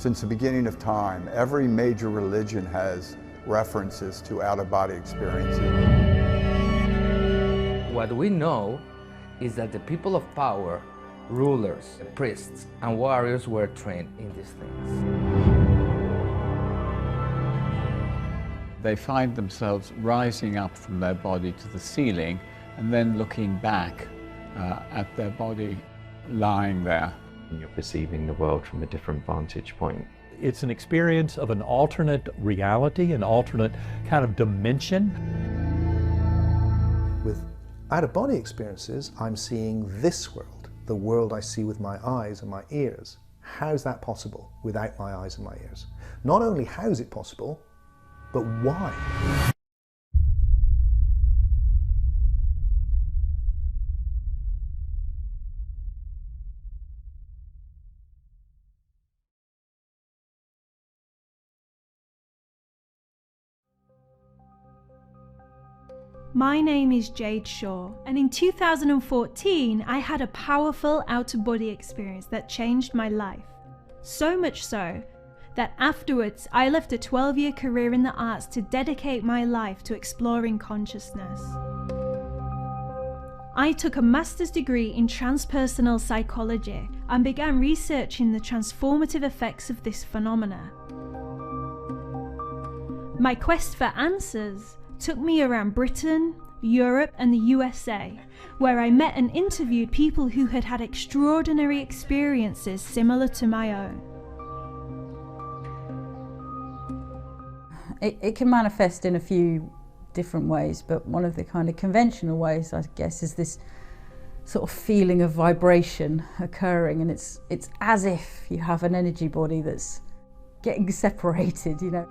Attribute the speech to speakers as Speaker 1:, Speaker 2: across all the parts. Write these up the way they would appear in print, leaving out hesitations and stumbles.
Speaker 1: Since the beginning of time, every major religion has references to out-of-body experiences.
Speaker 2: What we know is that the people of power, rulers, priests, and warriors were trained in these things.
Speaker 3: They find themselves rising up from their body to the ceiling and then looking back at their body lying there.
Speaker 4: You're perceiving the world from a different vantage point.
Speaker 5: It's an experience of an alternate reality, an alternate kind of dimension.
Speaker 6: With out-of-body experiences, I'm seeing this world, the world I see with my eyes and my ears. How's that possible without my eyes and my ears? Not only how is it possible, but why?
Speaker 7: My name is Jade Shaw, and in 2014 I had a powerful out-of-body experience that changed my life. So much so that afterwards I left a 12-year career in the arts to dedicate my life to exploring consciousness. I took a master's degree in transpersonal psychology and began researching the transformative effects of this phenomena. My quest for answers took me around Britain, Europe and the USA, where I met and interviewed people who had had extraordinary experiences similar to my own.
Speaker 8: It can manifest in a few different ways, but one of the kind of conventional ways, I guess, is this sort of feeling of vibration occurring, and it's as if you have an energy body that's getting separated, you know.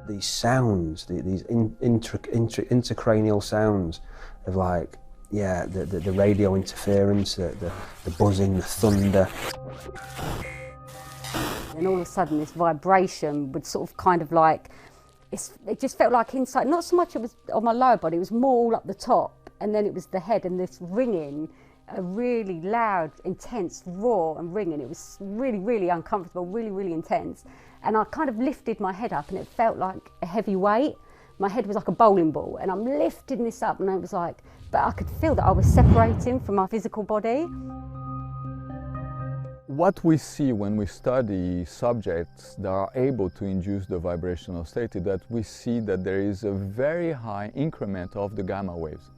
Speaker 9: These sounds, these intracranial sounds of, like, yeah, the radio interference, the buzzing, the thunder.
Speaker 10: And all of a sudden this vibration would sort of kind of like, it just felt like inside, not so much it was on my lower body, it was more all up the top, and then it was the head, and this ringing, a really loud, intense roar and ringing. It was really, really uncomfortable, really, really intense. And I kind of lifted my head up and it felt like a heavy weight. My head was like a bowling ball, and I'm lifting this up, and I was like, but I could feel that I was separating from my physical body.
Speaker 1: What we see when we study subjects that are able to induce the vibrational state is that we see that there is a very high increment of the gamma waves.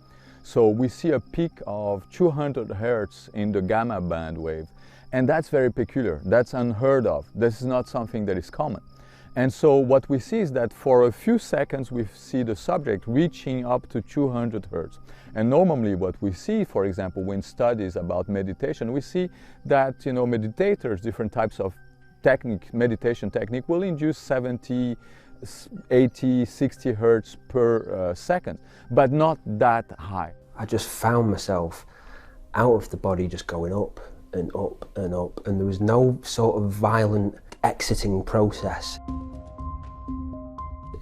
Speaker 1: So we see a peak of 200 Hertz in the gamma band wave, and that's very peculiar. That's unheard of. This is not something that is common. And so what we see is that for a few seconds we see the subject reaching up to 200 Hertz. And normally what we see, for example, when studies about meditation, we see that, you know, meditators, different types of meditation technique will induce 70, 80, 60 Hertz per second, but not that high.
Speaker 9: I just found myself out of the body just going up and up and up, and there was no sort of violent exiting process.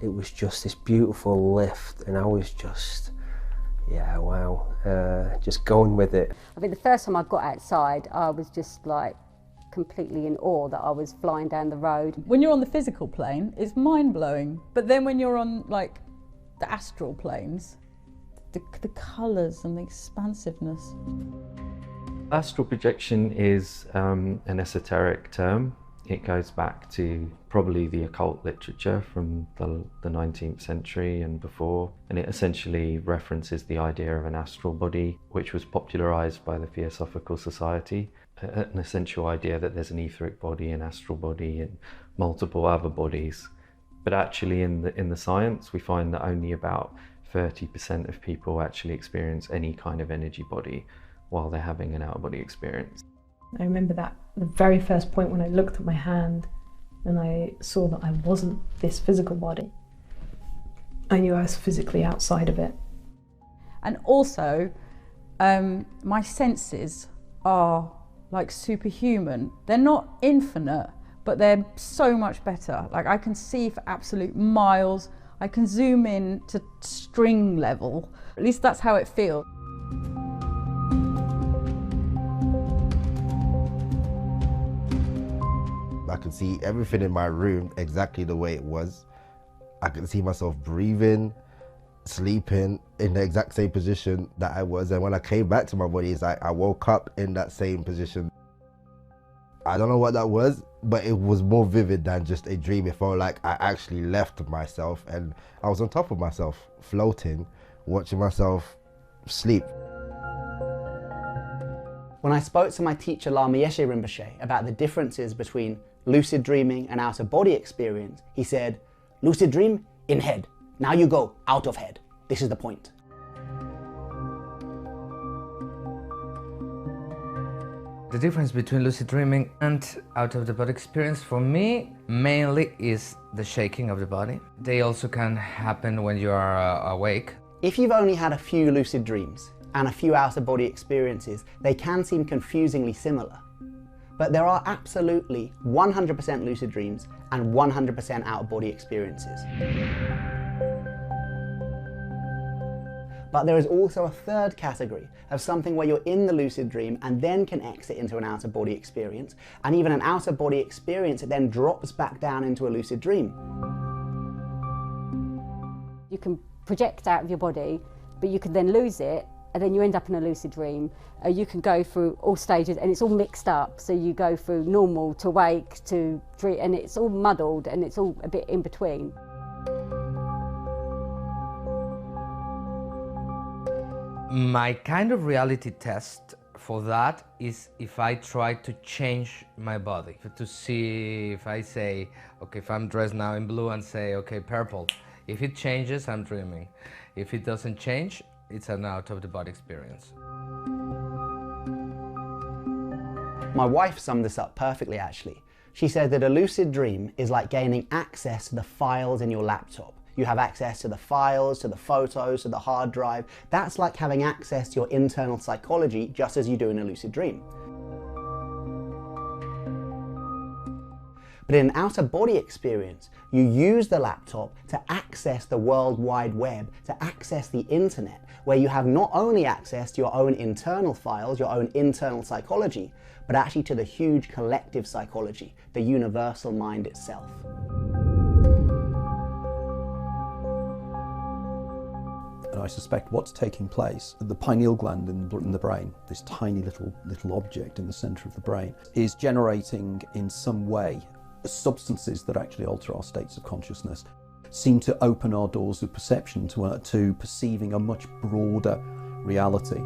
Speaker 9: It was just this beautiful lift, and I was just, yeah, wow, just going with it.
Speaker 10: I think the first time I got outside, I was just like completely in awe that I was flying down the road.
Speaker 8: When you're on the physical plane, it's mind-blowing, but then when you're on like the astral planes, the colours and the expansiveness.
Speaker 4: Astral projection is an esoteric term. It goes back to probably the occult literature from the 19th century and before, and it essentially references the idea of an astral body, which was popularized by the Theosophical Society, an essential idea that there's an etheric body, an astral body, and multiple other bodies. But actually in the science, we find that only about 30% of people actually experience any kind of energy body while they're having an out-of-body experience.
Speaker 11: I remember that the very first point when I looked at my hand and I saw that I wasn't this physical body. I knew I was physically outside of it.
Speaker 8: And also, my senses are like superhuman. They're not infinite, but they're so much better. Like, I can see for absolute miles. I can zoom in to string level. At least that's how it feels.
Speaker 12: I could see everything in my room exactly the way it was. I could see myself breathing, sleeping in the exact same position that I was. And when I came back to my body, it's like I woke up in that same position. I don't know what that was, but it was more vivid than just a dream. It felt like I actually left myself and I was on top of myself, floating, watching myself sleep.
Speaker 13: When I spoke to my teacher Lama Yeshe Rinpoche about the differences between lucid dreaming and out-of-body experience, he said, lucid dream, in head. Now you go out of head. This is the point.
Speaker 2: The difference between lucid dreaming and out-of-the-body experience for me mainly is the shaking of the body. They also can happen when you are awake.
Speaker 13: If you've only had a few lucid dreams and a few out-of-body experiences, they can seem confusingly similar. But there are absolutely 100% lucid dreams and 100% out-of-body experiences. But there is also a third category of something where you're in the lucid dream and then can exit into an out-of-body experience, and even an out-of-body experience that then drops back down into a lucid dream.
Speaker 10: You can project out of your body, but you can then lose it, and then you end up in a lucid dream. You can go through all stages, and it's all mixed up. So you go through normal to wake to dream, and it's all muddled, and it's all a bit in between.
Speaker 2: My kind of reality test for that is if I try to change my body, to see if I say, okay, if I'm dressed now in blue and say, okay, purple, if it changes, I'm dreaming. If it doesn't change, it's an out-of-the-body experience.
Speaker 13: My wife summed this up perfectly, actually. She said that a lucid dream is like gaining access to the files in your laptop. You have access to the files, to the photos, to the hard drive. That's like having access to your internal psychology, just as you do in a lucid dream. But in an out-of-body experience, you use the laptop to access the World Wide Web, to access the internet, where you have not only access to your own internal files, your own internal psychology, but actually to the huge collective psychology, the universal mind itself.
Speaker 14: And I suspect what's taking place, the pineal gland in the brain, this tiny little object in the centre of the brain, is generating in some way substances that actually alter our states of consciousness, seem to open our doors of perception to perceiving a much broader reality.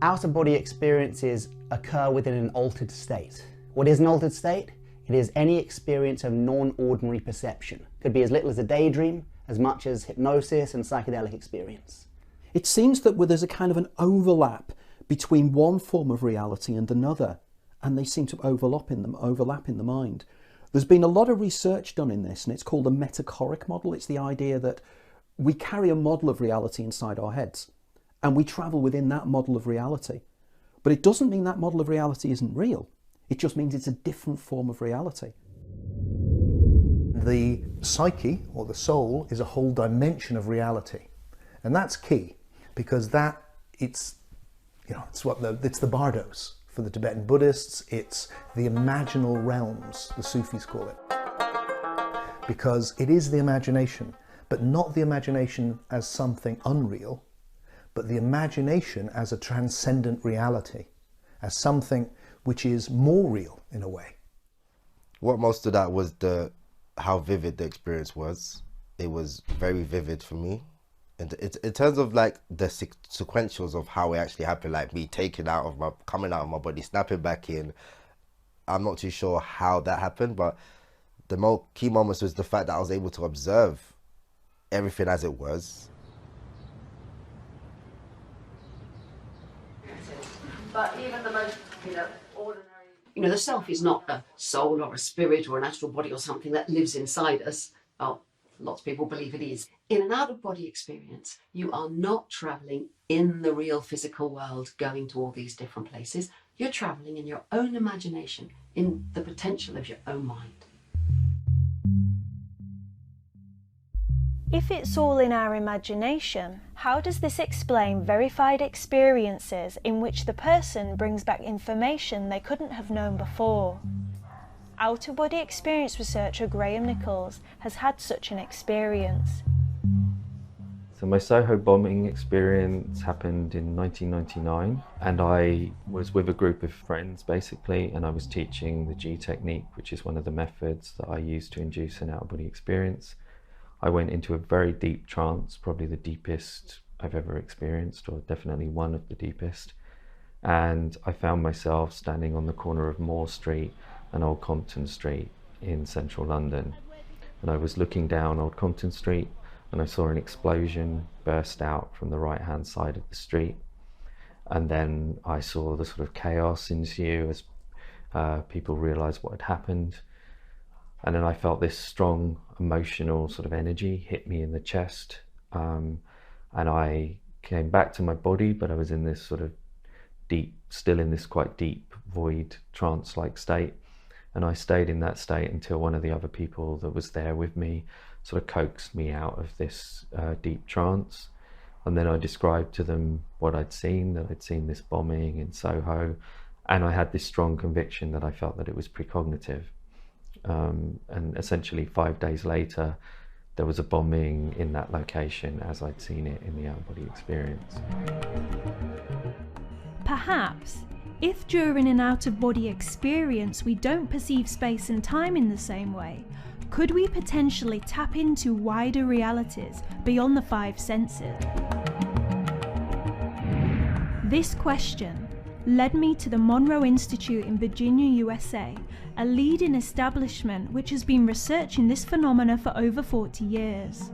Speaker 13: Out-of-body experiences occur within an altered state. What is an altered state? It is any experience of non-ordinary perception. Could be as little as a daydream, as much as hypnosis and psychedelic experience.
Speaker 14: It seems that there's a kind of an overlap between one form of reality and another, and they seem to overlap in the mind. There's been a lot of research done in this, and it's called the metachoric model. It's the idea that we carry a model of reality inside our heads, and we travel within that model of reality. But it doesn't mean that model of reality isn't real. It just means it's a different form of reality.
Speaker 6: The psyche, or the soul, is a whole dimension of reality. And that's key, because it's the bardos for the Tibetan Buddhists. It's the imaginal realms, the Sufis call it. Because it is the imagination, but not the imagination as something unreal, but the imagination as a transcendent reality, as something which is more real in a way.
Speaker 12: What most stood out was how vivid the experience was. It was very vivid for me. And in terms of like the sequentials of how it actually happened, like me coming out of my body, snapping back in, I'm not too sure how that happened, but the key moments was the fact that I was able to observe everything as it was.
Speaker 15: But even the most, ordinary... the self is not a soul or a spirit or an astral body or something that lives inside us. Well, lots of people believe it is. In an out-of-body experience, you are not travelling in the real physical world, going to all these different places. You're travelling in your own imagination, in the potential of your own mind.
Speaker 7: If it's all in our imagination, how does this explain verified experiences in which the person brings back information they couldn't have known before? Out-of-body experience researcher Graham Nichols has had such an experience.
Speaker 4: So my Soho bombing experience happened in 1999, and I was with a group of friends basically, and I was teaching the G technique, which is one of the methods that I use to induce an out-of-body experience. I went into a very deep trance, probably the deepest I've ever experienced, or definitely one of the deepest. And I found myself standing on the corner of Moore Street and Old Compton Street in central London. And I was looking down Old Compton Street, and I saw an explosion burst out from the right-hand side of the street. And then I saw the sort of chaos ensue as people realized what had happened. And then I felt this strong emotional sort of energy hit me in the chest. And I came back to my body, but I was in this sort of deep, still in this quite deep void trance-like state. And I stayed in that state until one of the other people that was there with me sort of coaxed me out of this deep trance. And then I described to them what I'd seen, that I'd seen this bombing in Soho. And I had this strong conviction that I felt that it was precognitive. And essentially 5 days later, there was a bombing in that location as I'd seen it in the out-of-body experience.
Speaker 7: Perhaps, if during an out-of-body experience we don't perceive space and time in the same way, could we potentially tap into wider realities beyond the 5 senses? This question led me to the Monroe Institute in Virginia, USA, a leading establishment which has been researching this phenomena for over 40 years.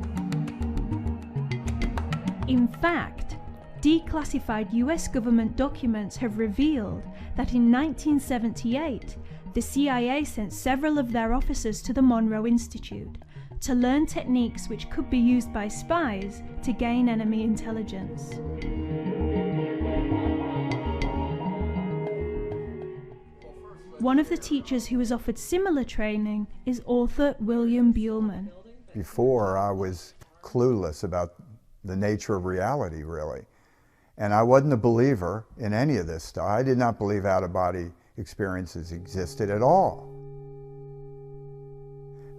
Speaker 7: In fact, declassified US government documents have revealed that in 1978, the CIA sent several of their officers to the Monroe Institute to learn techniques which could be used by spies to gain enemy intelligence. One of the teachers who was offered similar training is author William Buhlman.
Speaker 16: Before, I was clueless about the nature of reality, really. And I wasn't a believer in any of this stuff. I did not believe out-of-body experiences existed at all.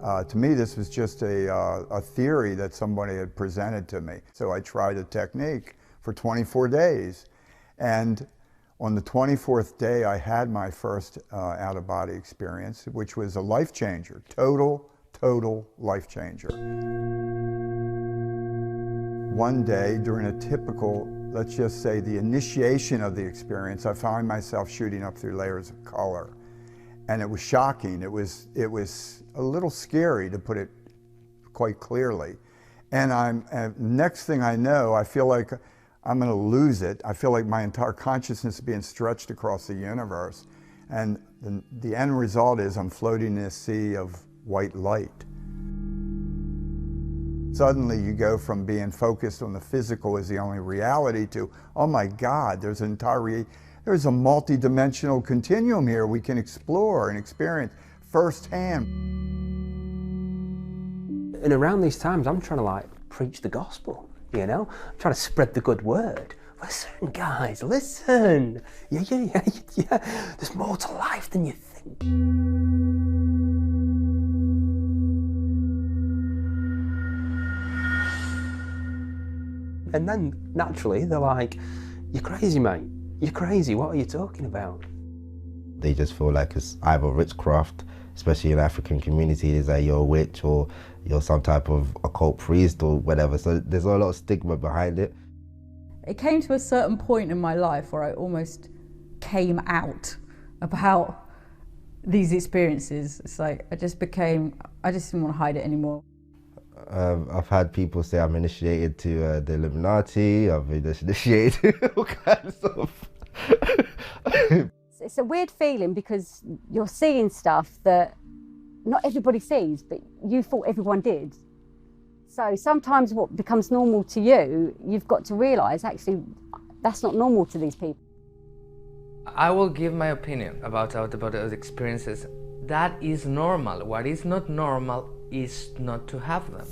Speaker 16: To me, this was just a theory that somebody had presented to me. So I tried a technique for 24 days. And on the 24th day, I had my first out-of-body experience, which was a life changer, total life changer. One day, during a typical, let's just say the initiation of the experience, I found myself shooting up through layers of color. And it was shocking. It was a little scary, to put it quite clearly. And next thing I know, I feel like I'm going to lose it. I feel like my entire consciousness is being stretched across the universe. And the end result is I'm floating in a sea of white light. Suddenly you go from being focused on the physical as the only reality to, oh my God, there's a multi-dimensional continuum here we can explore and experience firsthand.
Speaker 9: And around these times, I'm trying to preach the gospel, you know? I'm trying to spread the good word. Listen, guys, listen. Yeah. There's more to life than you think. And then, naturally, they're like, you're crazy, mate. You're crazy. What are you talking about?
Speaker 12: They just feel like it's either witchcraft, especially in African communities, that you're a witch or you're some type of occult priest or whatever. So there's a lot of stigma behind it.
Speaker 8: It came to a certain point in my life where I almost came out about these experiences. It's like I just didn't want to hide it anymore.
Speaker 12: I've had people say I'm initiated to the Illuminati, I've been initiated to all kinds of stuff.
Speaker 10: It's a weird feeling because you're seeing stuff that not everybody sees, but you thought everyone did. So sometimes what becomes normal to you, you've got to realise actually that's not normal to these people.
Speaker 2: I will give my opinion about out-of-body experiences. That is normal. What is not normal is not to have them.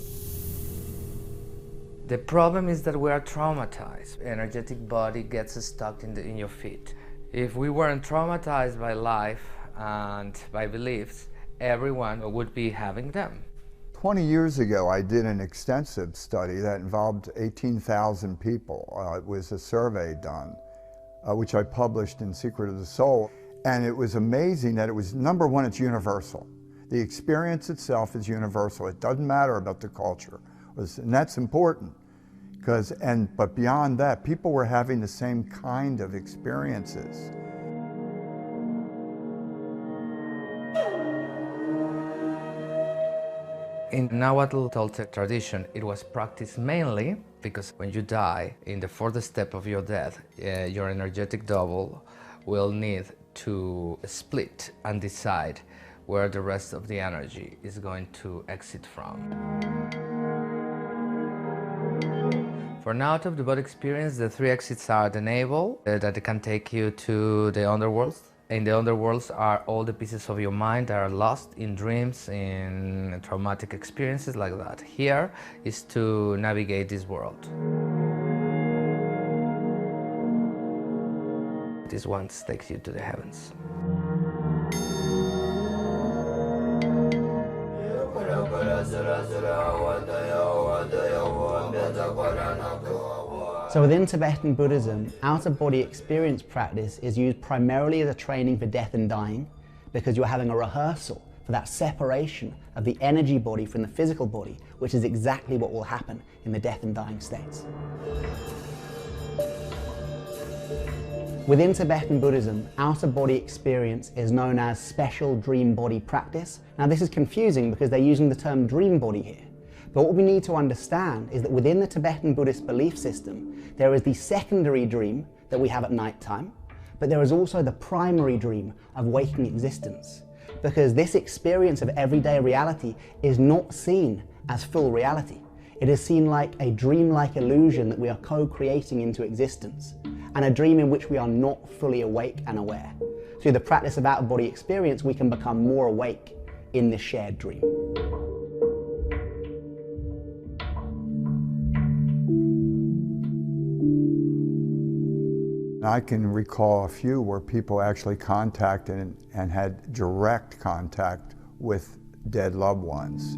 Speaker 2: The problem is that we are traumatized. Energetic body gets stuck in your feet. If we weren't traumatized by life and by beliefs, everyone would be having them.
Speaker 16: 20 years ago, I did an extensive study that involved 18,000 people. It was a survey done, which I published in Secret of the Soul. And it was amazing that it was, number one, it's universal. The experience itself is universal. It doesn't matter about the culture. And that's important. But beyond that, people were having the same kind of experiences.
Speaker 2: In Nahuatl Toltec tradition, it was practiced mainly because when you die, in the fourth step of your death, your energetic double will need to split and decide where the rest of the energy is going to exit from. For an out-of-the-body experience, the three exits are the navel, that can take you to the underworld. In the underworlds are all the pieces of your mind that are lost in dreams, in traumatic experiences like that. Here is to navigate this world. This one takes you to the heavens.
Speaker 13: So within Tibetan Buddhism, out-of-body experience practice is used primarily as a training for death and dying, because you're having a rehearsal for that separation of the energy body from the physical body, which is exactly what will happen in the death and dying states. Within Tibetan Buddhism, out-of-body experience is known as special dream body practice. Now this is confusing because they're using the term dream body here. But what we need to understand is that within the Tibetan Buddhist belief system, there is the secondary dream that we have at night time, but there is also the primary dream of waking existence. Because this experience of everyday reality is not seen as full reality. It is seen like a dreamlike illusion that we are co-creating into existence, and a dream in which we are not fully awake and aware. Through the practice of out-of-body experience, we can become more awake in this shared dream.
Speaker 16: I can recall a few where people actually contacted and had direct contact with dead loved ones.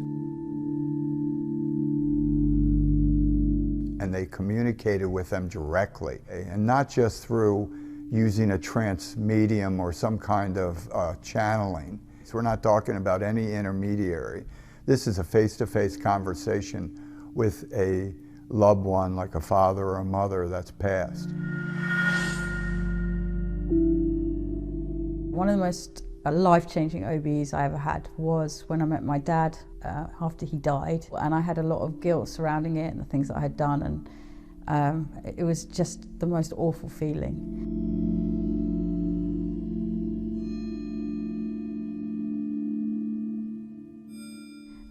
Speaker 16: And they communicated with them directly, and not just through using a trance medium or some kind of channeling. So we're not talking about any intermediary. This is a face-to-face conversation with a loved one, like a father or a mother that's passed.
Speaker 8: One of the most life-changing OBEs I ever had was when I met my dad after he died, and I had a lot of guilt surrounding it and the things that I had done, and it was just the most awful feeling.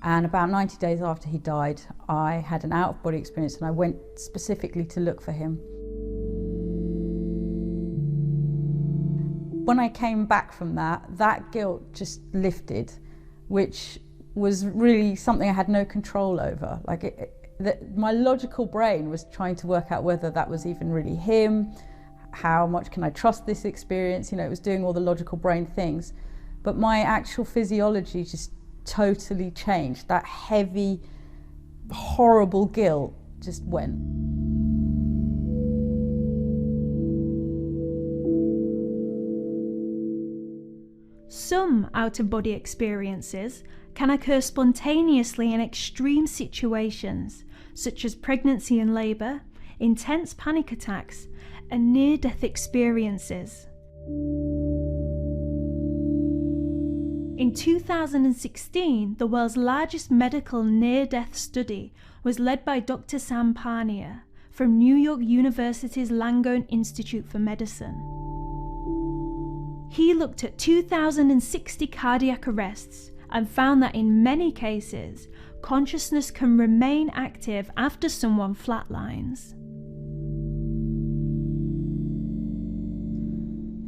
Speaker 8: And about 90 days after he died, I had an out-of-body experience, and I went specifically to look for him. When I came back from that guilt just lifted, which was really something I had no control over. My logical brain was trying to work out whether that was even really him, how much can I trust this experience, it was doing all the logical brain things. But my actual physiology just totally changed. That heavy, horrible guilt just went.
Speaker 7: Some out-of-body experiences can occur spontaneously in extreme situations, such as pregnancy and labour, intense panic attacks, and near-death experiences. In 2016, the world's largest medical near-death study was led by Dr. Sam Parnia from New York University's Langone Institute for Medicine. He looked at 2,060 cardiac arrests and found that in many cases, consciousness can remain active after someone flatlines.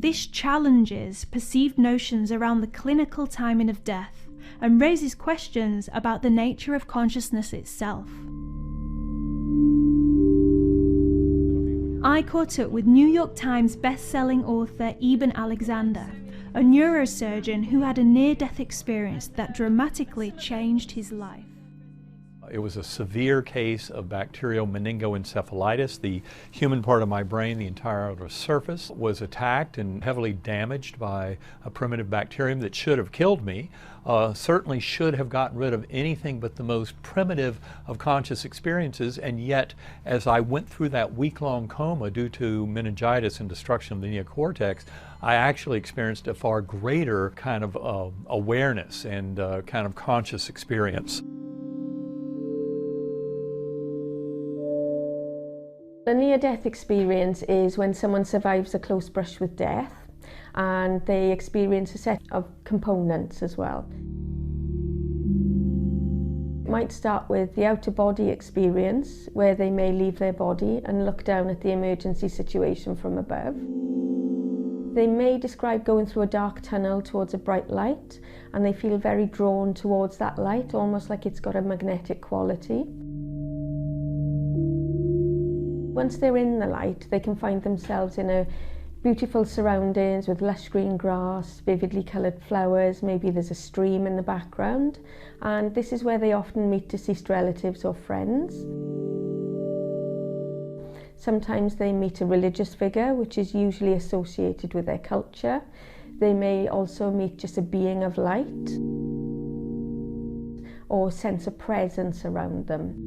Speaker 7: This challenges perceived notions around the clinical timing of death and raises questions about the nature of consciousness itself. I caught up with New York Times best-selling author Eben Alexander, a neurosurgeon who had a near-death experience that dramatically changed his life.
Speaker 5: It was a severe case of bacterial meningoencephalitis. The human part of my brain, the entire outer surface, was attacked and heavily damaged by a primitive bacterium that should have killed me. Certainly should have gotten rid of anything but the most primitive of conscious experiences, and yet as I went through that week-long coma due to meningitis and destruction of the neocortex, I actually experienced a far greater kind of awareness and kind of conscious experience.
Speaker 11: A near-death experience is when someone survives a close brush with death and they experience a set of components as well. It might start with the out-of-body experience, where they may leave their body and look down at the emergency situation from above. They may describe going through a dark tunnel towards a bright light, and they feel very drawn towards that light, almost like it's got a magnetic quality. Once they're in the light, they can find themselves in a beautiful surroundings with lush green grass, vividly coloured flowers, maybe there's a stream in the background, and this is where they often meet deceased relatives or friends. Sometimes they meet a religious figure, which is usually associated with their culture. They may also meet just a being of light or sense a presence around them.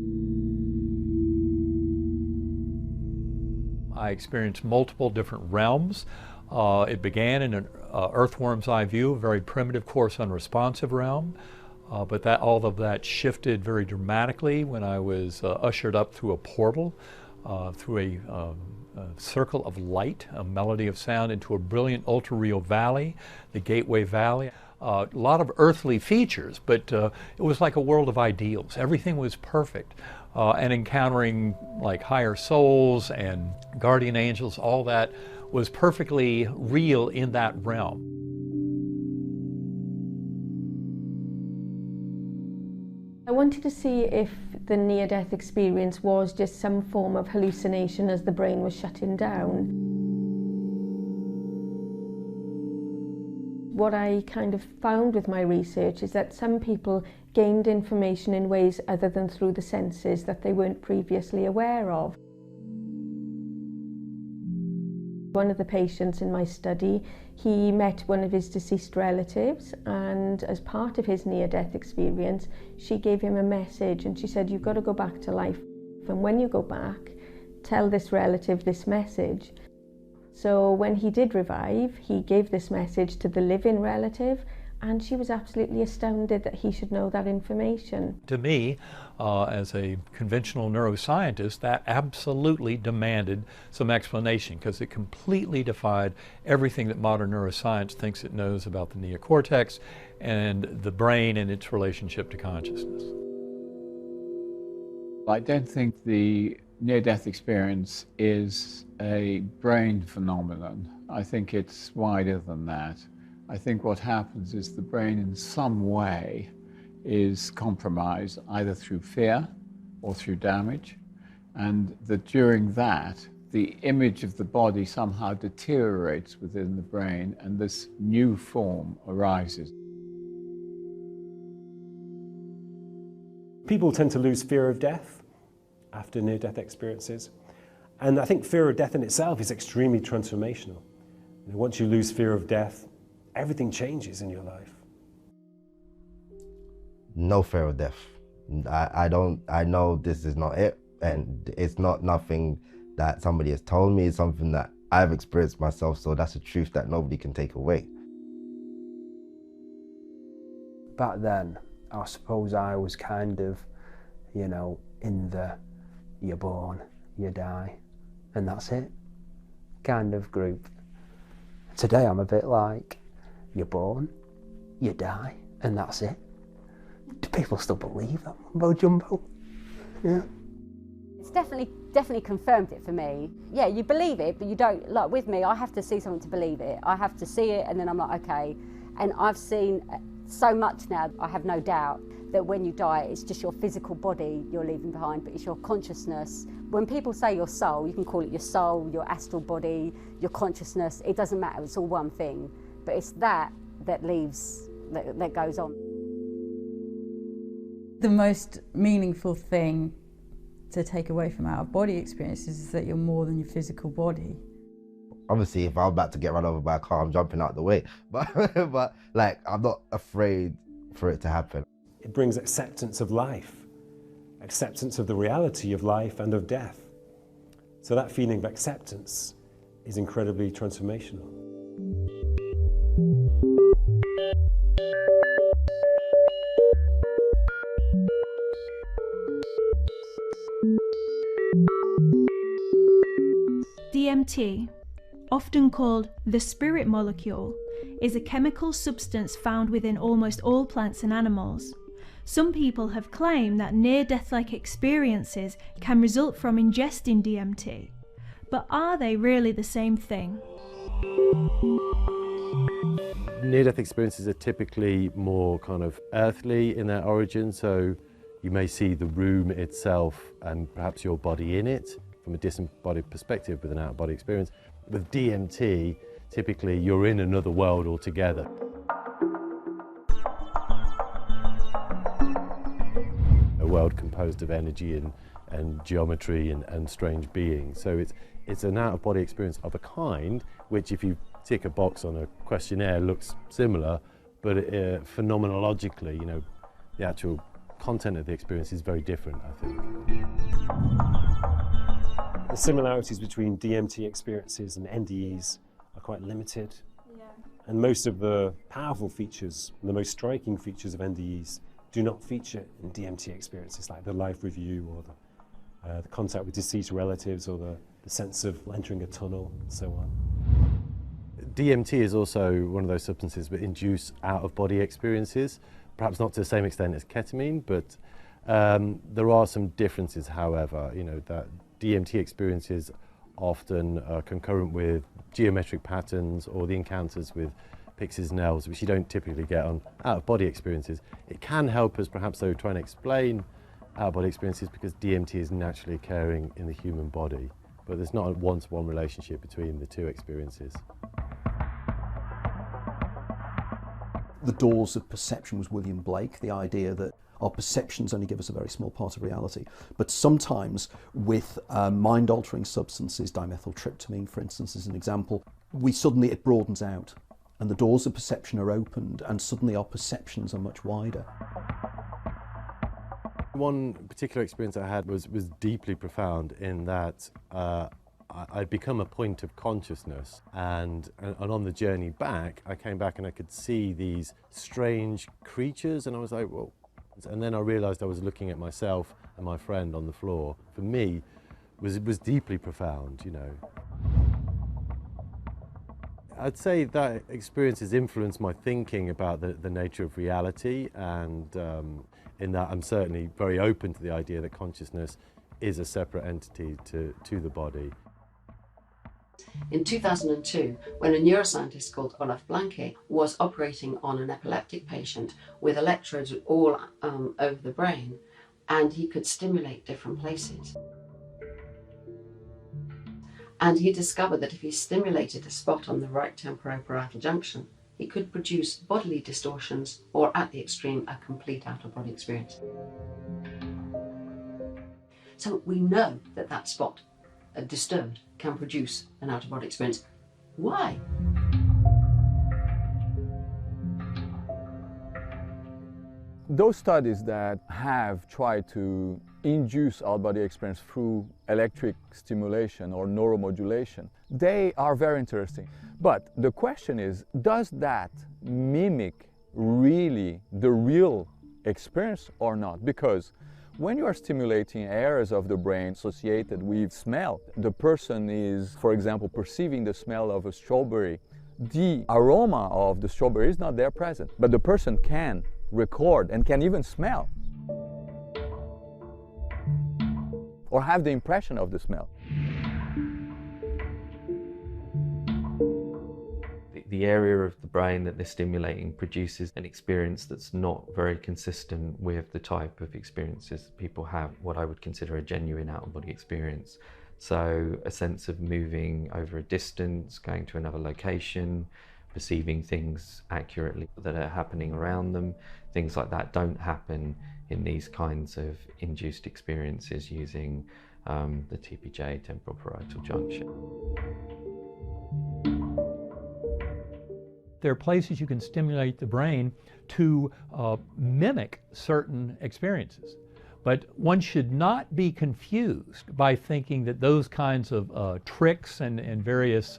Speaker 5: I experienced multiple different realms. It began in an earthworm's eye view, a very primitive, coarse, unresponsive realm, but all of that shifted very dramatically when I was ushered up through a portal, through a circle of light, a melody of sound, into a brilliant ultra-real valley, the Gateway Valley. A lot of earthly features, but it was like a world of ideals. Everything was perfect. And encountering like higher souls and guardian angels, all that was perfectly real in that realm.
Speaker 11: I wanted to see if the near-death experience was just some form of hallucination as the brain was shutting down. What I kind of found with my research is that some people gained information in ways other than through the senses that they weren't previously aware of. One of the patients in my study, he met one of his deceased relatives, and as part of his near-death experience, she gave him a message and she said, "You've got to go back to life, and when you go back, tell this relative this message." So when he did revive, he gave this message to the living relative, and she was absolutely astounded that he should know that information.
Speaker 5: To me, as a conventional neuroscientist, that absolutely demanded some explanation, because it completely defied everything that modern neuroscience thinks it knows about the neocortex and the brain and its relationship to consciousness.
Speaker 3: I don't think the near-death experience is a brain phenomenon. I think it's wider than that. I think what happens is the brain in some way is compromised, either through fear or through damage, and that during that, the image of the body somehow deteriorates within the brain and this new form arises.
Speaker 17: People tend to lose fear of death after near-death experiences, and I think fear of death in itself is extremely transformational. Once you lose fear of death, everything changes in your life.
Speaker 12: No fear of death. I know this is not it, and it's not nothing that somebody has told me. It's something that I've experienced myself, so that's a truth that nobody can take away.
Speaker 9: Back then, I suppose I was kind of, you know, in the you're born, you die, and that's it kind of group. Today I'm a bit like, you're born, you die, and that's it. Do people still believe that mumbo jumbo? Yeah.
Speaker 10: It's definitely confirmed it for me. Yeah, you believe it, but you don't, like with me, I have to see something to believe it. I have to see it, and then I'm like, okay. And I've seen so much now, I have no doubt that when you die, it's just your physical body you're leaving behind, but it's your consciousness. When people say your soul, you can call it your soul, your astral body, your consciousness, it doesn't matter, it's all one thing. But it's that leaves, that goes on.
Speaker 8: The most meaningful thing to take away from out-of-body experiences is that you're more than your physical body.
Speaker 12: Obviously, if I'm about to get run over by a car, I'm jumping out the way. But like, I'm not afraid for it to happen.
Speaker 17: It brings acceptance of life, acceptance of the reality of life and of death. So that feeling of acceptance is incredibly transformational.
Speaker 7: DMT, often called the spirit molecule, is a chemical substance found within almost all plants and animals. Some people have claimed that near-death-like experiences can result from ingesting DMT, but are they really the same thing?
Speaker 18: Near-death experiences are typically more kind of earthly in their origin, so you may see the room itself and perhaps your body in it from a disembodied perspective with an out-of-body experience. With DMT, typically you're in another world altogether. A world composed of energy and geometry and strange beings. So it's an out-of-body experience of a kind, which if you tick a box on a questionnaire looks similar, but phenomenologically, you know, the actual content of the experience is very different, I think.
Speaker 17: The similarities between DMT experiences and NDEs are quite limited. Yeah. And most of the powerful features, the most striking features of NDEs do not feature in DMT experiences, like the life review or the contact with deceased relatives or the sense of entering a tunnel and so on.
Speaker 18: DMT is also one of those substances that induce out-of-body experiences, perhaps not to the same extent as ketamine, but there are some differences, however. You know, that DMT experiences often are concurrent with geometric patterns or the encounters with pixies and elves, which you don't typically get on out-of-body experiences. It can help us perhaps though try and explain out-of-body experiences because DMT is naturally occurring in the human body, but there's not a one-to-one relationship between the two experiences.
Speaker 14: The doors of perception was William Blake, the idea that our perceptions only give us a very small part of reality. But sometimes with mind-altering substances, dimethyltryptamine, for instance, is an example, it broadens out and the doors of perception are opened and suddenly our perceptions are much wider.
Speaker 18: One particular experience I had was deeply profound in that I'd become a point of consciousness, and on the journey back, I came back and I could see these strange creatures, and I was like, whoa. And then I realized I was looking at myself and my friend on the floor. For me, it was deeply profound, you know. I'd say that experience has influenced my thinking about the nature of reality, and in that I'm certainly very open to the idea that consciousness is a separate entity to the body.
Speaker 15: In 2002, when a neuroscientist called Olaf Blanke was operating on an epileptic patient with electrodes all over the brain, and he could stimulate different places. And he discovered that if he stimulated a spot on the right temporoparietal junction, he could produce bodily distortions or, at the extreme, a complete out-of-body experience. So we know that that spot, disturbed, can produce an out-of-body experience. Why?
Speaker 1: Those studies that have tried to induce out-of-body experience through electric stimulation or neuromodulation, they are very interesting. But the question is, does that mimic really the real experience or not? Because when you are stimulating areas of the brain associated with smell, the person is, for example, perceiving the smell of a strawberry. The aroma of the strawberry is not there present, but the person can record and can even smell or have the impression
Speaker 4: the area of the brain that they're stimulating produces an experience that's not very consistent with the type of experiences people have, what I would consider a genuine out-of-body experience. So a sense of moving over a distance, going to another location, perceiving things accurately that are happening around them, things like that don't happen in these kinds of induced experiences using the TPJ, temporal parietal junction.
Speaker 5: There are places you can stimulate the brain to mimic certain experiences. But one should not be confused by thinking that those kinds of tricks and various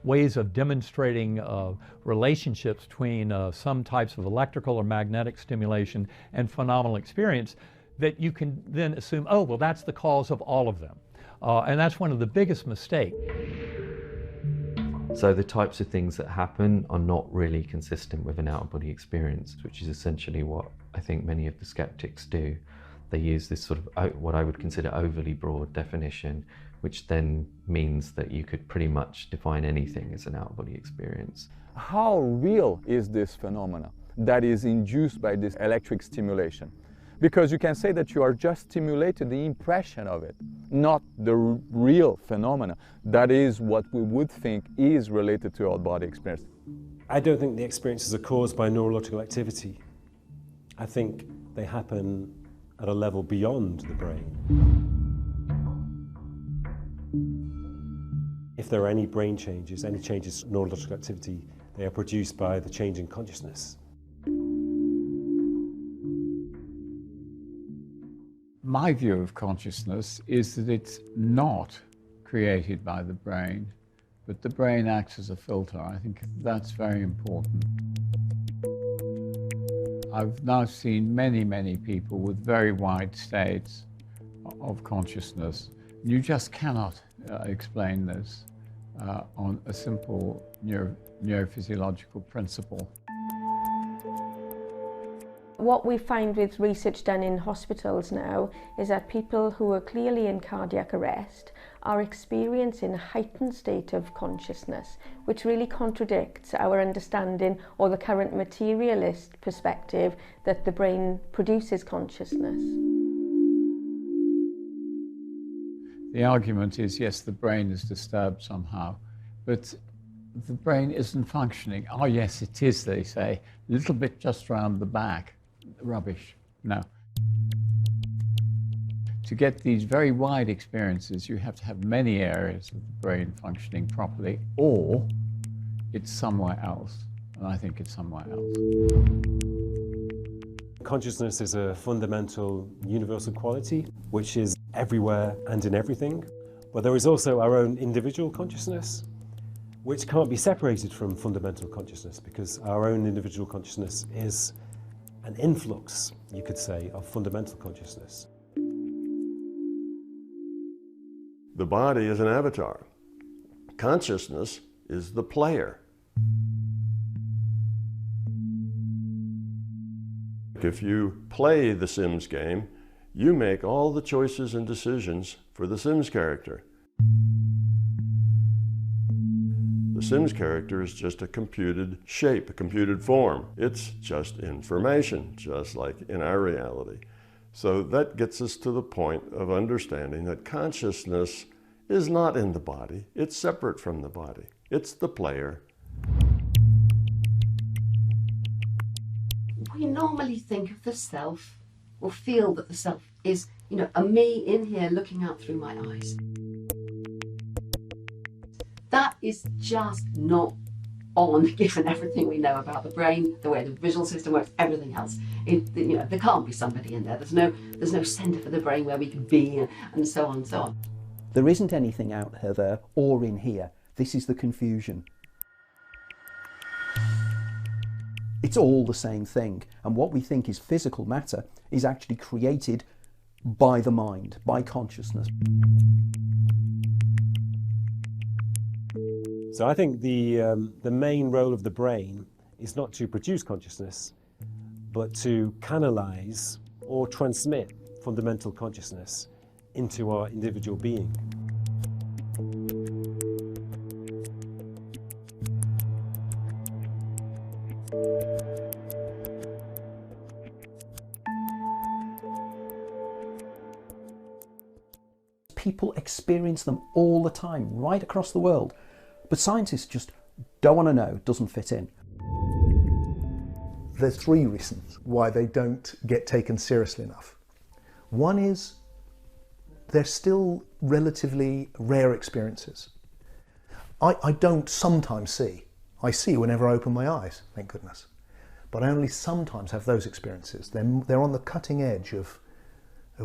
Speaker 5: ways of demonstrating relationships between some types of electrical or magnetic stimulation and phenomenal experience, that you can then assume, oh, well, that's the cause of all of them. And that's one of the biggest mistakes.
Speaker 4: So the types of things that happen are not really consistent with an out-of-body experience, which is essentially what I think many of the skeptics do. They use this sort of what I would consider overly broad definition, which then means that you could pretty much define anything as an out-of-body experience.
Speaker 1: How real is this phenomena that is induced by this electric stimulation? Because you can say that you are just stimulated the impression of it, not the real phenomena. That is what we would think is related to out-of-body experience.
Speaker 17: I don't think the experiences are caused by neurological activity. I think they happen at a level beyond the brain. If there are any brain changes, any changes in neurological activity, they are produced by the change in consciousness.
Speaker 3: My view of consciousness is that it's not created by the brain, but the brain acts as a filter. I think that's very important. I've now seen many, many people with very wide states of consciousness. You just cannot explain this on a simple neurophysiological principle.
Speaker 11: What we find with research done in hospitals now is that people who are clearly in cardiac arrest are experiencing a heightened state of consciousness, which really contradicts our understanding or the current materialist perspective that the brain produces consciousness.
Speaker 3: The argument is, yes, the brain is disturbed somehow, but the brain isn't functioning. Oh, yes, it is, they say, a little bit just round the back. Rubbish. No. To get these very wide experiences, you have to have many areas of the brain functioning properly, or it's somewhere else. And I think it's somewhere else.
Speaker 17: Consciousness is a fundamental universal quality, which is everywhere and in everything. But there is also our own individual consciousness, which can't be separated from fundamental consciousness, because our own individual consciousness is an influx, you could say, of fundamental consciousness.
Speaker 19: The body is an avatar. Consciousness is the player. If you play the Sims game, you make all the choices and decisions for the Sims character. The Sims character is just a computed shape, a computed form. It's just information, just like in our reality. So that gets us to the point of understanding that consciousness is not in the body. It's separate from the body. It's the player.
Speaker 15: We normally think of the self, or feel that the self is, a me in here looking out through my eyes. That is just not on, given everything we know about the brain, the way the visual system works, everything else. There can't be somebody in there. There's no centre for the brain where we can be, and so on and so on.
Speaker 14: There isn't anything out there or in here. This is the confusion. It's all the same thing, and what we think is physical matter is actually created by the mind, by consciousness.
Speaker 17: So I think the main role of the brain is not to produce consciousness, but to canalize or transmit fundamental consciousness into our individual being.
Speaker 14: People experience them all the time, right across the world. But scientists just don't want to know, doesn't fit in.
Speaker 6: There's three reasons why they don't get taken seriously enough. One is they're still relatively rare experiences. I don't sometimes see. I see whenever I open my eyes, thank goodness. But I only sometimes have those experiences. They're on the cutting edge of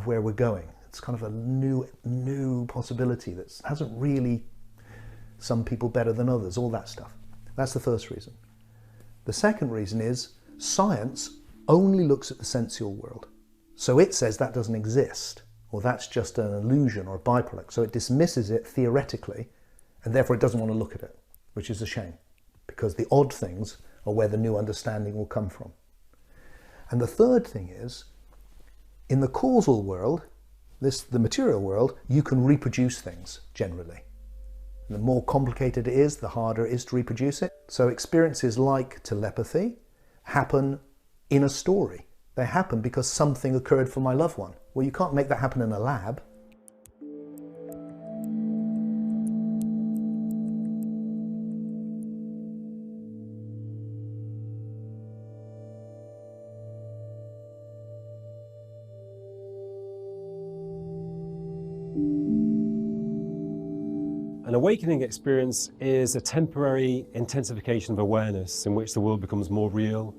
Speaker 6: where we're going. It's kind of a new possibility that hasn't really, some people better than others, all that stuff. That's the first reason. The second reason is science only looks at the sensual world. So it says that doesn't exist, or that's just an illusion or a byproduct. So it dismisses it theoretically, and therefore it doesn't want to look at it, which is a shame, because the odd things are where the new understanding will come from. And the third thing is, in the causal world, the material world, you can reproduce things generally. The more complicated it is, the harder it is to reproduce it. So experiences like telepathy happen in a story. They happen because something occurred for my loved one. Well, you can't make that happen in a lab.
Speaker 17: An awakening experience is a temporary intensification of awareness in which the world becomes more real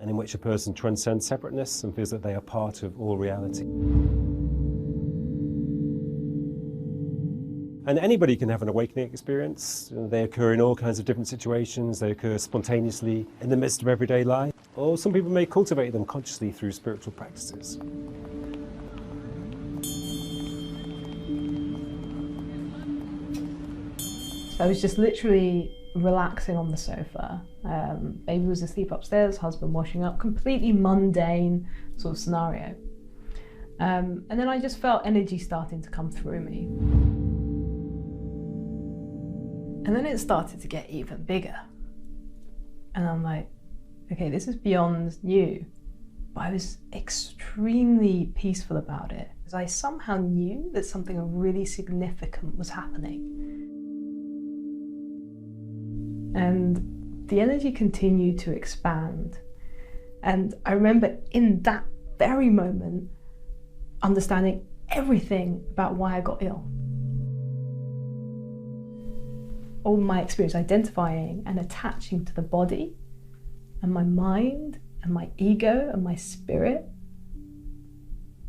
Speaker 17: and in which a person transcends separateness and feels that they are part of all reality. And anybody can have an awakening experience. They occur in all kinds of different situations. They occur spontaneously in the midst of everyday life. Or some people may cultivate them consciously through spiritual practices.
Speaker 20: I was just literally relaxing on the sofa. Baby was asleep upstairs, husband washing up, completely mundane sort of scenario. And then I just felt energy starting to come through me. And then it started to get even bigger. And I'm like, okay, this is beyond new. But I was extremely peaceful about it, because I somehow knew that something really significant was happening. And the energy continued to expand. And I remember in that very moment understanding everything about why I got ill. All my experience identifying and attaching to the body and my mind and my ego and my spirit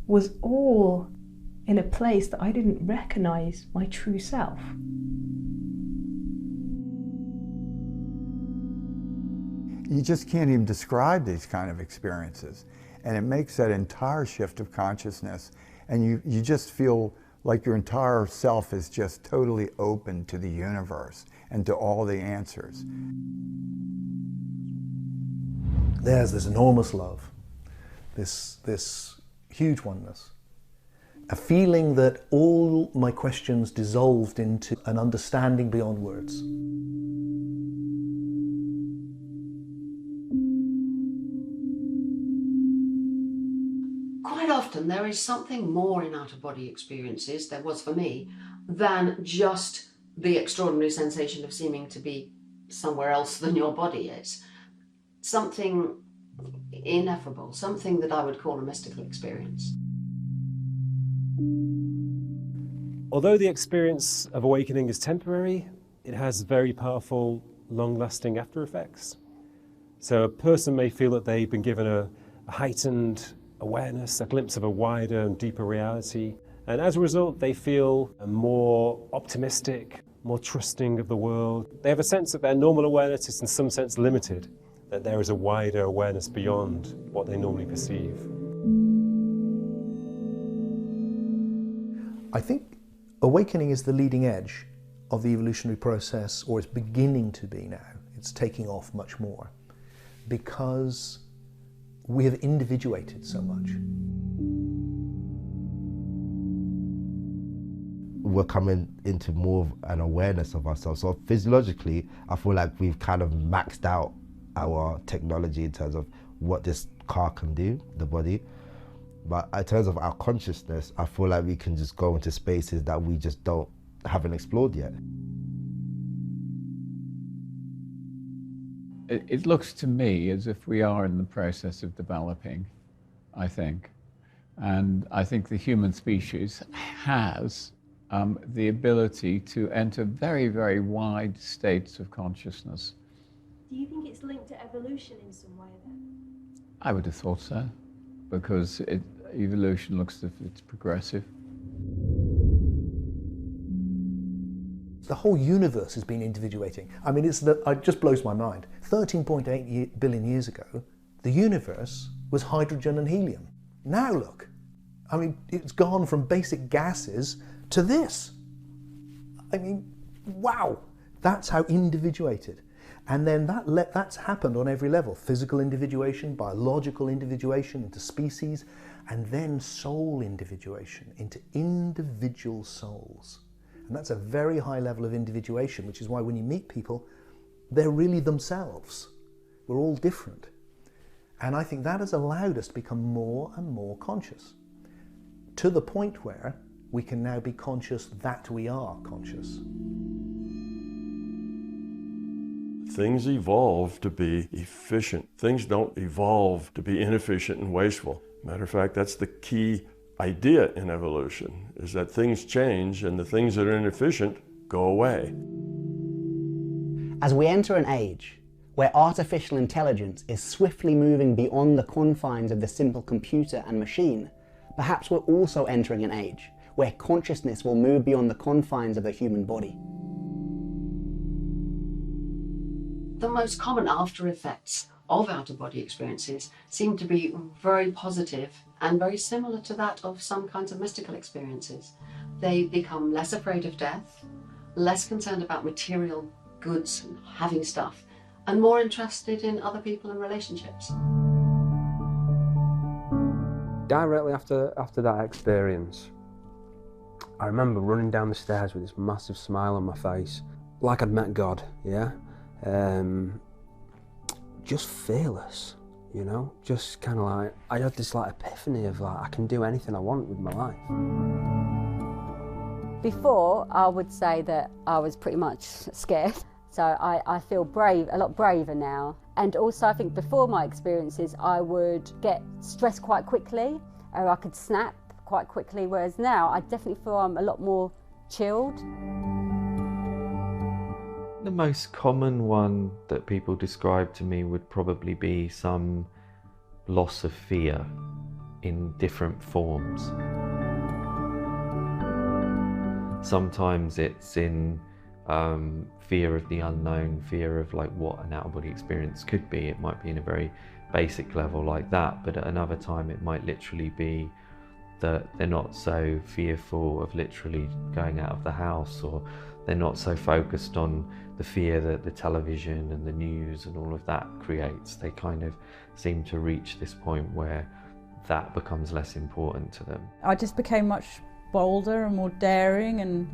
Speaker 20: was all in a place that I didn't recognize my true self.
Speaker 16: You just can't even describe these kind of experiences. And it makes that entire shift of consciousness. And you just feel like your entire self is just totally open to the universe and to all the answers.
Speaker 6: There's this enormous love, this huge oneness. A feeling that all my questions dissolved into an understanding beyond words.
Speaker 15: Often there is something more in out-of-body experiences, there was for me, than just the extraordinary sensation of seeming to be somewhere else than your body is. Something ineffable, something that I would call a mystical experience.
Speaker 17: Although the experience of awakening is temporary, it has very powerful, long-lasting after effects. So a person may feel that they've been given a heightened awareness, a glimpse of a wider and deeper reality. And as a result, they feel more optimistic, more trusting of the world. They have a sense that their normal awareness is in some sense limited, that there is a wider awareness beyond what they normally perceive.
Speaker 6: I think awakening is the leading edge of the evolutionary process, or it's beginning to be now. It's taking off much more because we have individuated so much.
Speaker 12: We're coming into more of an awareness of ourselves. So physiologically, I feel like we've kind of maxed out our technology, in terms of what this car can do, the body. But in terms of our consciousness, I feel like we can just go into spaces that we just haven't explored yet.
Speaker 3: It looks to me as if we are in the process of developing, I think. And I think the human species has the ability to enter very, very wide states of consciousness.
Speaker 7: Do you think it's linked to evolution in some way then?
Speaker 3: I would have thought so, because evolution looks as if it's progressive.
Speaker 6: The whole universe has been individuating. I mean, it just blows my mind. 13.8 billion years ago, the universe was hydrogen and helium. Now look, I mean, it's gone from basic gases to this. I mean, wow, that's how individuated. And then that's happened on every level. Physical individuation, biological individuation into species, and then soul individuation into individual souls. And that's a very high level of individuation, which is why when you meet people, they're really themselves. We're all different. And I think that has allowed us to become more and more conscious, to the point where we can now be conscious that we are conscious.
Speaker 19: Things evolve to be efficient. Things don't evolve to be inefficient and wasteful. Matter of fact, that's the key idea in evolution, is that things change and the things that are inefficient go away.
Speaker 13: As we enter an age where artificial intelligence is swiftly moving beyond the confines of the simple computer and machine, perhaps we're also entering an age where consciousness will move beyond the confines of the human body.
Speaker 15: The most common after effects of out-of-body experiences seem to be very positive and very similar to that of some kinds of mystical experiences. They become less afraid of death, less concerned about material goods and having stuff, and more interested in other people and relationships.
Speaker 9: Directly after that experience, I remember running down the stairs with this massive smile on my face, like I'd met God, yeah? Just fearless, you know? Just kind of like, I had this like epiphany of like, I can do anything I want with my life.
Speaker 10: Before, I would say that I was pretty much scared. So I feel brave, a lot braver now. And also I think before my experiences, I would get stressed quite quickly, or I could snap quite quickly, whereas now I definitely feel I'm a lot more chilled.
Speaker 4: The most common one that people describe to me would probably be some loss of fear in different forms. Sometimes it's in fear of the unknown, fear of like what an out-of-body experience could be. It might be in a very basic level like that, but at another time it might literally be that they're not so fearful of literally going out of the house, or they're not so focused on the fear that the television and the news and all of that creates. They kind of seem to reach this point where that becomes less important to them.
Speaker 8: I just became much bolder and more daring, and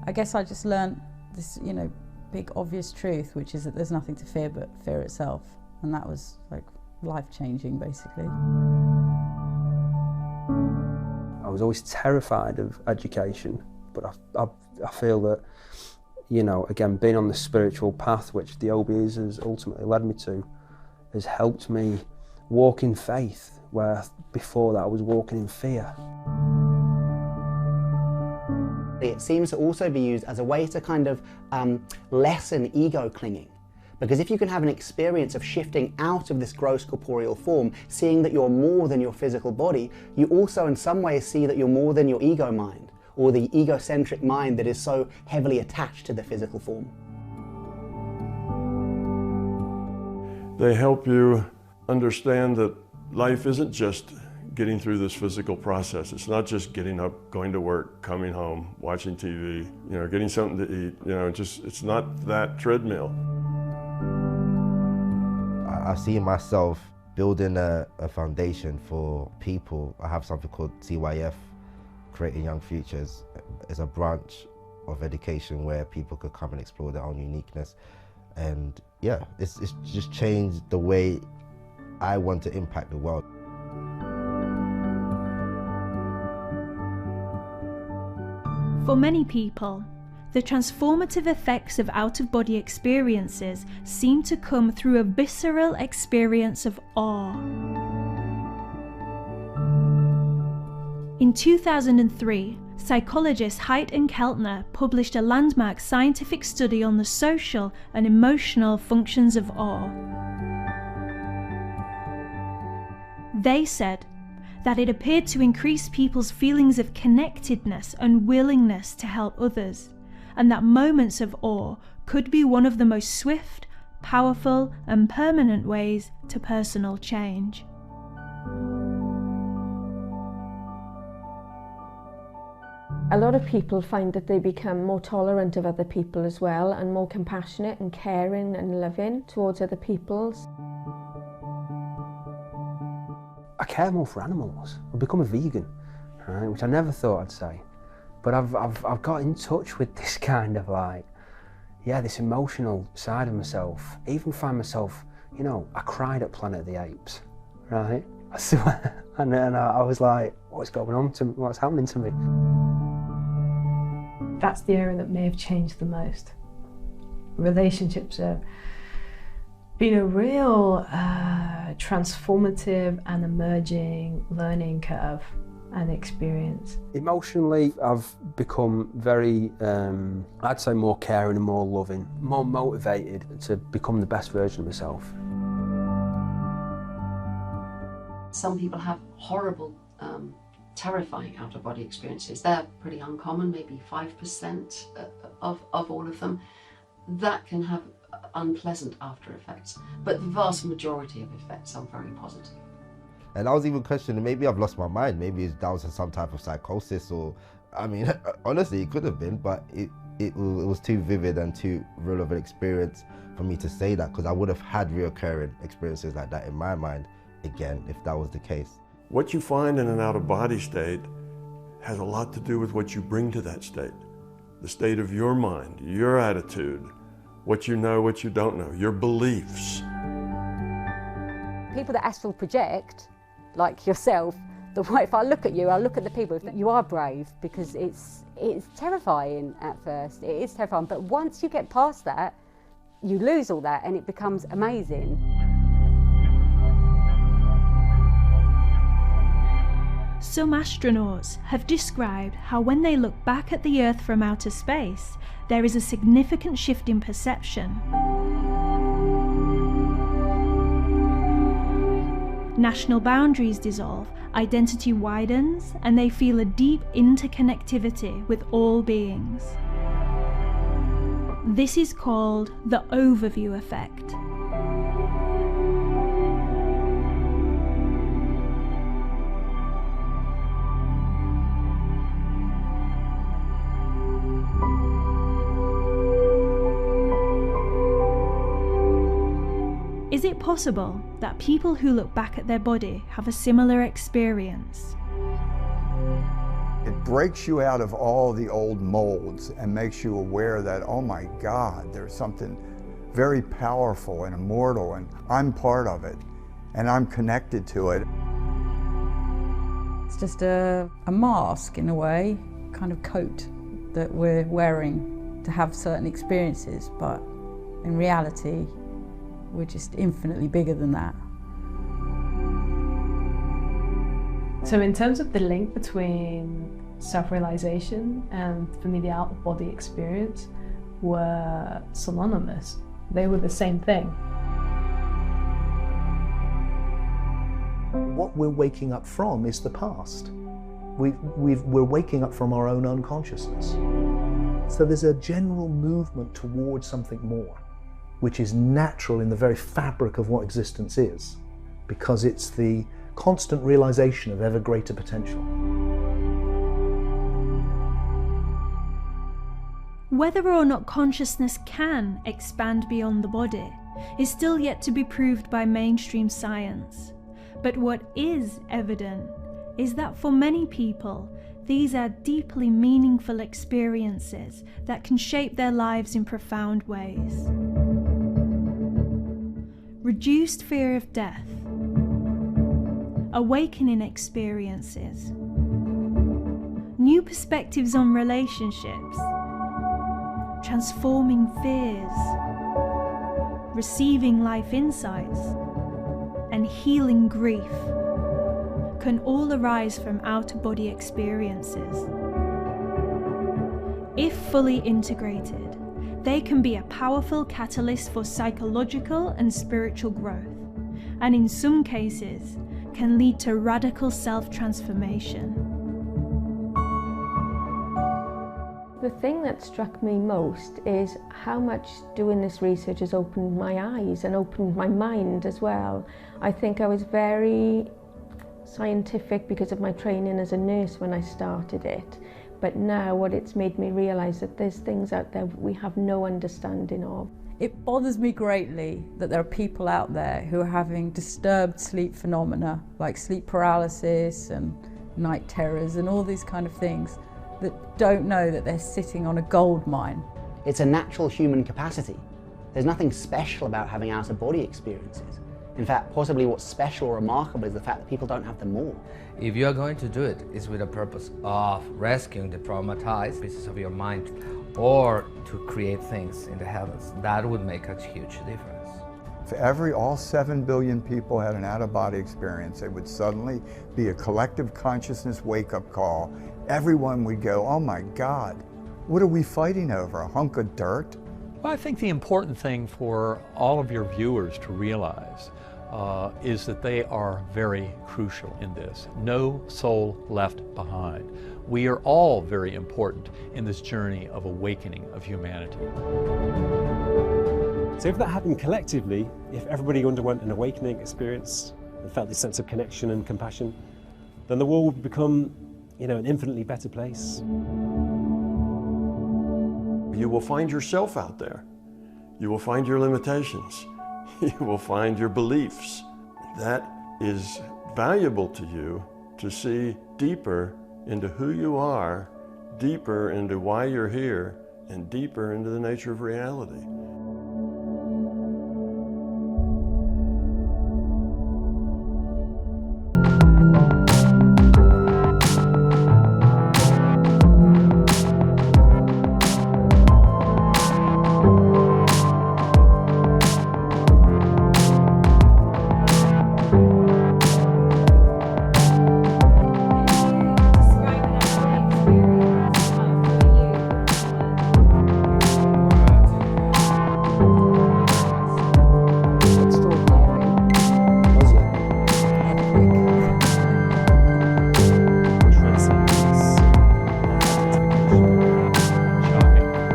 Speaker 8: I guess I just learnt this, you know, big obvious truth, which is that there's nothing to fear but fear itself. And that was like life-changing, basically.
Speaker 9: I was always terrified of education, but I feel that, you know, again, being on the spiritual path, which the OBEs has ultimately led me to, has helped me walk in faith, where before that I was walking in fear.
Speaker 13: It seems to also be used as a way to kind of lessen ego clinging. Because if you can have an experience of shifting out of this gross corporeal form, seeing that you're more than your physical body, you also in some ways see that you're more than your ego mind, or the egocentric mind that is so heavily attached to the physical form.
Speaker 19: They help you understand that life isn't just getting through this physical process. It's not just getting up, going to work, coming home, watching TV, you know, getting something to eat, you know, it's not that treadmill.
Speaker 12: I see myself building a foundation for people. I have something called CYF, Creating Young Futures. It's a branch of education where people could come and explore their own uniqueness. And yeah, it's just changed the way I want to impact the world.
Speaker 7: For many people, the transformative effects of out-of-body experiences seem to come through a visceral experience of awe. In 2003, psychologists Haidt and Keltner published a landmark scientific study on the social and emotional functions of awe. They said that it appeared to increase people's feelings of connectedness and willingness to help others, and that moments of awe could be one of the most swift, powerful, and permanent ways to personal change.
Speaker 11: A lot of people find that they become more tolerant of other people as well, and more compassionate and caring and loving towards other people.
Speaker 9: I care more for animals. I've become a vegan, right, which I never thought I'd say. But I've got in touch with this kind of this emotional side of myself. I even find myself, I cried at Planet of the Apes, right? I swear. And I was like, what's happening to me?
Speaker 20: That's the area that may have changed the most. Relationships have been a real transformative and emerging learning curve and experience.
Speaker 9: Emotionally, I've become very, I'd say more caring and more loving, more motivated to become the best version of myself.
Speaker 15: Some people have horrible, terrifying out-of-body experiences. They're pretty uncommon, maybe 5% of all of them. That can have unpleasant after effects, but the vast majority of effects are very positive.
Speaker 12: And I was even questioning, maybe I've lost my mind, maybe it's down to some type of psychosis, or, I mean, honestly, it could have been, but it was too vivid and too real of an experience for me to say that, because I would have had reoccurring experiences like that in my mind again, if that was the case.
Speaker 19: What you find in an out-of-body state has a lot to do with what you bring to that state. The state of your mind, your attitude, what you know, what you don't know, your beliefs.
Speaker 10: People that astral project, like yourself, if I look at you, I look at the people, you are brave, because it's terrifying at first. It is terrifying, but once you get past that, you lose all that and it becomes amazing.
Speaker 7: Some astronauts have described how when they look back at the Earth from outer space, there is a significant shift in perception. National boundaries dissolve, identity widens, and they feel a deep interconnectivity with all beings. This is called the overview effect. Is it possible that people who look back at their body have a similar experience?
Speaker 16: It breaks you out of all the old molds and makes you aware that, oh my God, there's something very powerful and immortal, and I'm part of it, and I'm connected to it.
Speaker 8: It's just a mask, in a way, kind of coat that we're wearing to have certain experiences, but in reality, we're just infinitely bigger than that.
Speaker 20: So in terms of the link between self-realization and, for me, the out-of-body experience were synonymous. They were the same thing.
Speaker 6: What we're waking up from is the past. We're waking up from our own unconsciousness. So there's a general movement towards something more, which is natural in the very fabric of what existence is, because it's the constant realization of ever greater potential.
Speaker 7: Whether or not consciousness can expand beyond the body is still yet to be proved by mainstream science. But what is evident is that for many people, these are deeply meaningful experiences that can shape their lives in profound ways. reduced fear of death, awakening experiences, new perspectives on relationships, transforming fears, receiving life insights, and healing grief can all arise from out-of-body experiences. If fully integrated, they can be a powerful catalyst for psychological and spiritual growth, and in some cases, can lead to radical self-transformation.
Speaker 11: The thing that struck me most is how much doing this research has opened my eyes and opened my mind as well. I think I was very scientific because of my training as a nurse when I started it, but now what it's made me realise that there's things out there we have no understanding of.
Speaker 8: It bothers me greatly that there are people out there who are having disturbed sleep phenomena like sleep paralysis and night terrors and all these kind of things that don't know that they're sitting on a gold mine.
Speaker 13: It's a natural human capacity. There's nothing special about having out-of-body experiences. In fact, possibly what's special or remarkable is the fact that people don't have them more.
Speaker 2: If you are going to do it, it's with a purpose of rescuing the traumatized pieces of your mind or to create things in the heavens. That would make a huge difference.
Speaker 16: If all 7 billion people had an out-of-body experience, it would suddenly be a collective consciousness wake-up call. Everyone would go, oh my God, what are we fighting over, a hunk of dirt?
Speaker 5: Well, I think the important thing for all of your viewers to realize is that they are very crucial in this. No soul left behind. We are all very important in this journey of awakening of humanity.
Speaker 17: So if that happened collectively, if everybody underwent an awakening experience and felt this sense of connection and compassion, then the world would become, an infinitely better place.
Speaker 19: You will find yourself out there. You will find your limitations. You will find your beliefs. That is valuable to you to see deeper into who you are, deeper into why you're here, and deeper into the nature of reality. Shocking.